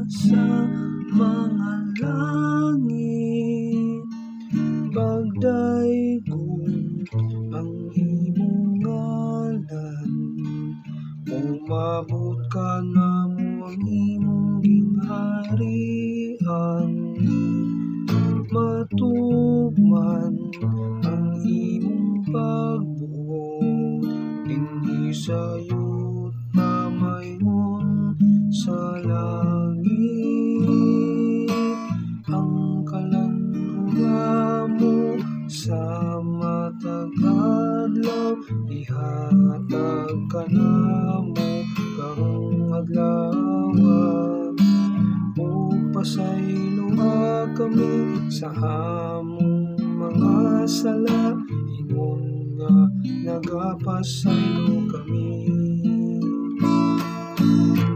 Sa mga langit, pagdaigong ang imong ngalan. Umabot ka na mo ang imong gingharian, matugman ang imong pagbuot, dinhi sa yut na mayon sa langit. Ang kalanhuwa mo sa matag adlaw, ihatag ka namo karong adlaw. O pasayloa kami sa among mga sala, ingon nga nagapasaylo kami.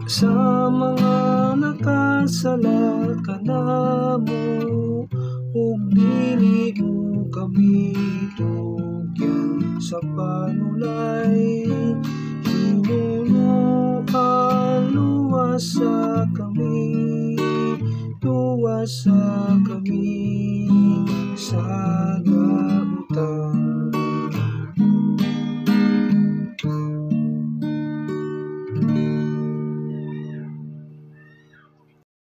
Sa mga nakasala kanamo, ug dili mo kami tugyan sa panulay. Hinuluan luwasa kami sa